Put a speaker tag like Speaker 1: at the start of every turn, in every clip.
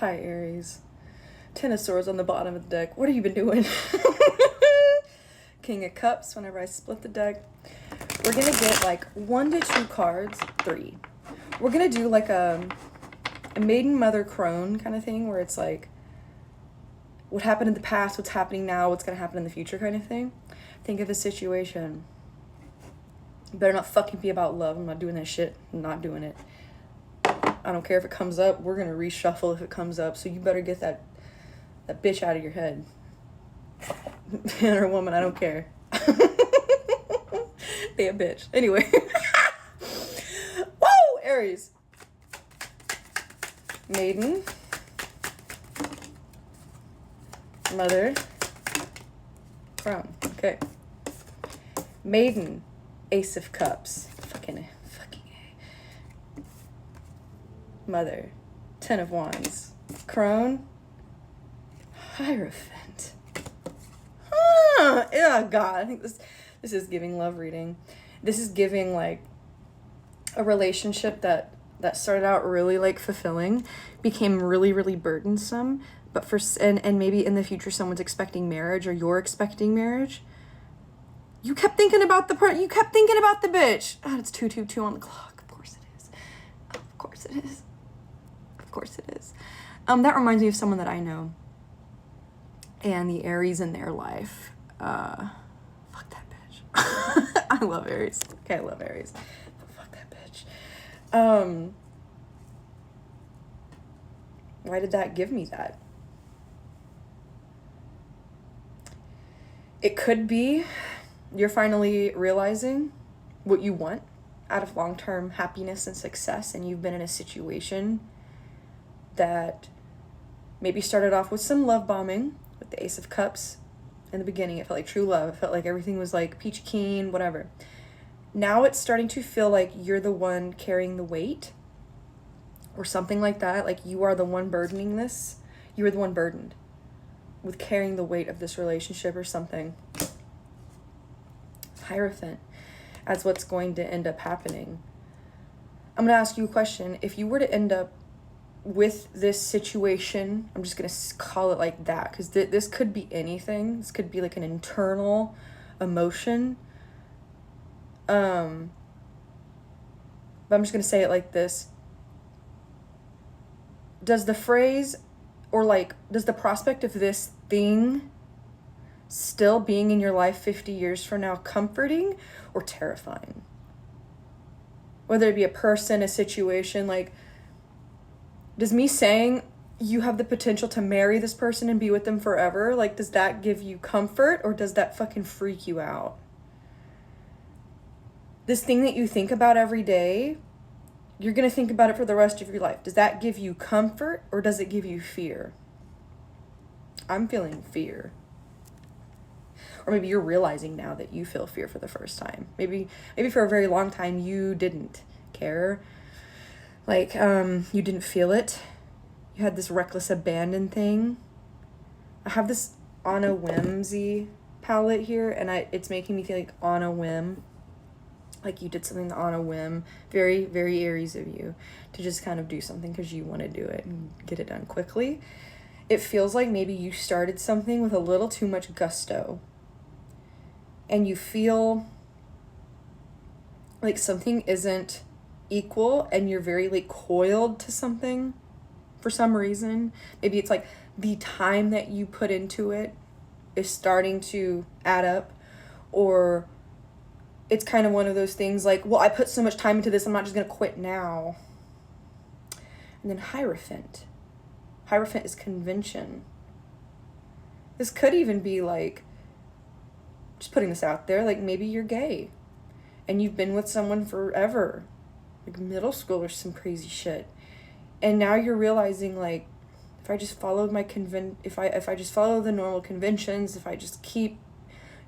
Speaker 1: Hi, Aries. Ten of Swords on the bottom of the deck. What have you been doing? King of Cups whenever I split the deck. We're going to get like 1 to 2 cards. 3. We're going to do like a maiden mother crone kind of thing where it's like what happened in the past, what's happening now, what's going to happen in the future kind of thing. Think of a situation. You better not fucking be about love. I'm not doing that shit. I'm not doing it. I don't care if it comes up. We're going to reshuffle if it comes up. So you better get that bitch out of your head. Man or woman, I don't care. They a bitch. Anyway. Whoa, Aries. Maiden. Mother. Crone. Okay. Maiden. Ace of Cups. Fucking A. Mother. 10 of Wands. Crone. Hierophant. Oh God, I think this is giving love reading. This is giving like a relationship that started out really like fulfilling, became really, really burdensome, but and maybe in the future someone's expecting marriage or you're expecting marriage. You kept thinking about the bitch. Oh, it's 2:22 on the clock. Of course it is. Of course it is. Of course it is. That reminds me of someone that I know. And the Aries in their life. Fuck that bitch. I love Aries. Okay, I love Aries. But fuck that bitch. Why did that give me that? It could be you're finally realizing what you want out of long-term happiness and success, and you've been in a situation that maybe started off with some love bombing with the Ace of Cups. In the beginning, it felt like true love. It felt like everything was like peachy keen, whatever. Now it's starting to feel like you're the one carrying the weight or something like that. Like you are the one burdening this. You are the one burdened with carrying the weight of this relationship or something. Hierophant as what's going to end up happening. I'm going to ask you a question. If you were to end up with this situation, I'm just going to call it like that because this could be anything. This could be like an internal emotion. But I'm just going to say it like this. Does the phrase or like, does the prospect of this thing still being in your life 50 years from now comforting or terrifying? Whether it be a person, a situation, like, does me saying you have the potential to marry this person and be with them forever, like, does that give you comfort or does that fucking freak you out? This thing that you think about every day, you're going to think about it for the rest of your life. Does that give you comfort or does it give you fear? I'm feeling fear. Or maybe you're realizing now that you feel fear for the first time. Maybe for a very long time you didn't care. Like, you didn't feel it. You had this reckless abandon thing. I have this on a whimsy palette here, and it's making me feel like on a whim. Like you did something on a whim. Very, very Aries of you to just kind of do something because you want to do it and get it done quickly. It feels like maybe you started something with a little too much gusto. And you feel like something isn't equal and you're very like coiled to something for some reason. Maybe it's like the time that you put into it is starting to add up, or it's kind of one of those things like, well, I put so much time into this, I'm not just going to quit now. And then Hierophant. Hierophant is convention. This could even be like, just putting this out there, like maybe you're gay and you've been with someone forever, like middle school or some crazy shit. And now you're realizing like, if I just followed my if I just follow the normal conventions, if I just keep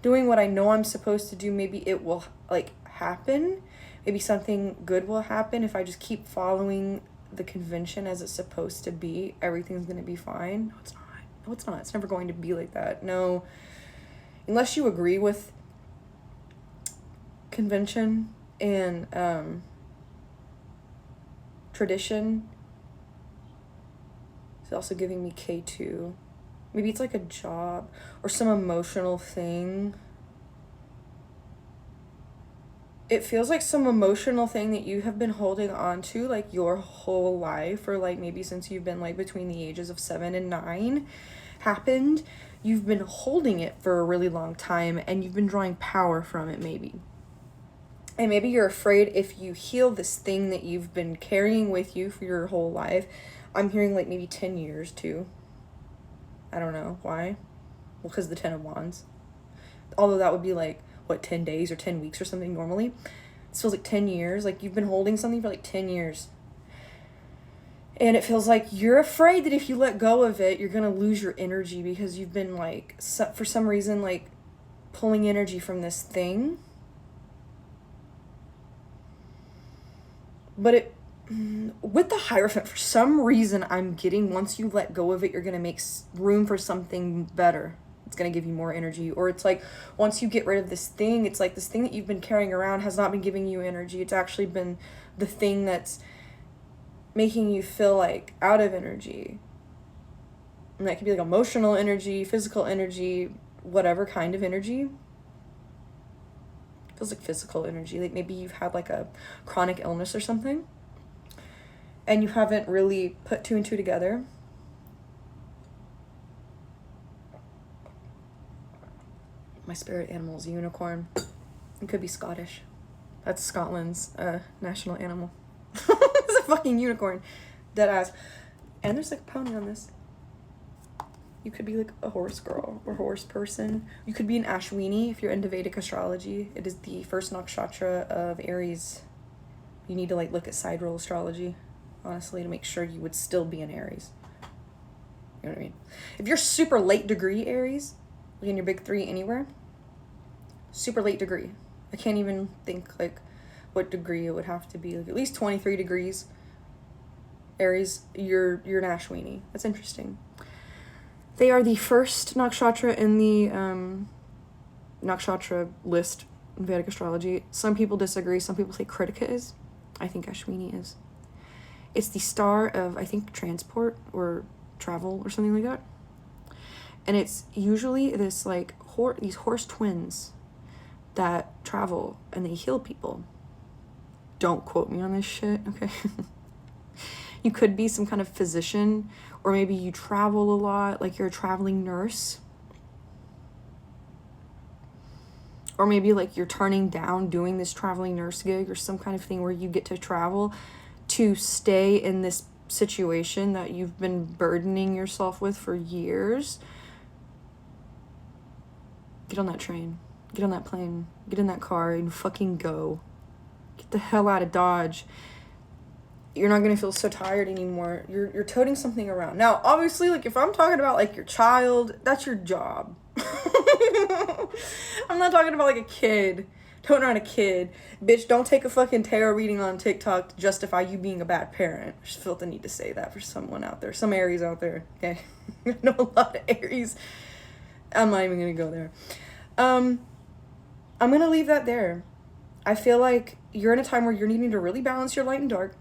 Speaker 1: doing what I know I'm supposed to do, maybe it will like happen. Maybe something good will happen. If I just keep following the convention as it's supposed to be, everything's going to be fine. No, it's not. No, it's not. It's never going to be like that. No. Unless you agree with convention and It's also giving me K2. Maybe it's like a job or some emotional thing. It feels like some emotional thing that you have been holding on to like your whole life, or like maybe since you've been like between the ages of 7 and 9 happened. You've been holding it for a really long time and you've been drawing power from it maybe. And maybe you're afraid if you heal this thing that you've been carrying with you for your whole life. I'm hearing like maybe 10 years too. I don't know why. Well, because the 10 of Wands. Although that would be like, what, 10 days or 10 weeks or something normally. This feels like 10 years. Like you've been holding something for like 10 years. And it feels like you're afraid that if you let go of it, you're going to lose your energy because you've been like, for some reason, like pulling energy from this thing. But with the Hierophant, for some reason, I'm getting once you let go of it, you're going to make room for something better. It's going to give you more energy. Or it's like once you get rid of this thing, it's like this thing that you've been carrying around has not been giving you energy. It's actually been the thing that's making you feel like out of energy. And that could be like emotional energy, physical energy, whatever kind of energy. Feels like physical energy. Like maybe you've had like a chronic illness or something and you haven't really put 2 and 2 together. My spirit animal is a unicorn. It could be Scottish. That's Scotland's national animal. It's a fucking unicorn. Dead ass. And there's like a pony on this. You could be like a horse girl or horse person. You could be an Ashwini if you're into Vedic astrology. It is the first nakshatra of Aries. You need to like look at sidereal astrology, honestly, to make sure you would still be an Aries. You know what I mean? If you're super late degree Aries, like in your big 3 anywhere, super late degree. I can't even think like what degree it would have to be. Like at least 23 degrees Aries, you're an Ashwini. That's interesting. They are the first nakshatra in the nakshatra list in Vedic astrology. Some people disagree. Some people say Kritika is. I think Ashwini is. It's the star of, I think, transport or travel or something like that. And it's usually this like these horse twins that travel and they heal people. Don't quote me on this shit, okay? You could be some kind of physician, or maybe you travel a lot, like you're a traveling nurse. Or maybe like you're turning down doing this traveling nurse gig or some kind of thing where you get to travel to stay in this situation that you've been burdening yourself with for years. Get on that train. Get on that plane. Get in that car and fucking go. Get the hell out of Dodge. You're not going to feel so tired anymore. You're toting something around. Now, obviously, like, if I'm talking about, like, your child, that's your job. I'm not talking about, like, a kid. Toting around a kid. Bitch, don't take a fucking tarot reading on TikTok to justify you being a bad parent. I just felt the need to say that for someone out there. Some Aries out there, okay? I know a lot of Aries. I'm not even going to go there. I'm going to leave that there. I feel like you're in a time where you're needing to really balance your light and dark.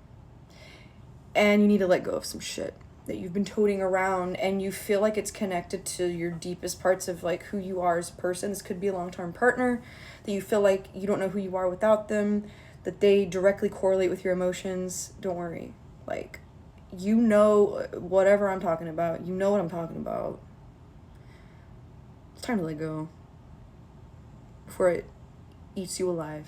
Speaker 1: And you need to let go of some shit that you've been toting around and you feel like it's connected to your deepest parts of like who you are as a person. This could be a long-term partner that you feel like you don't know who you are without them, that they directly correlate with your emotions. Don't worry. Like, you know whatever I'm talking about. You know what I'm talking about. It's time to let go before it eats you alive.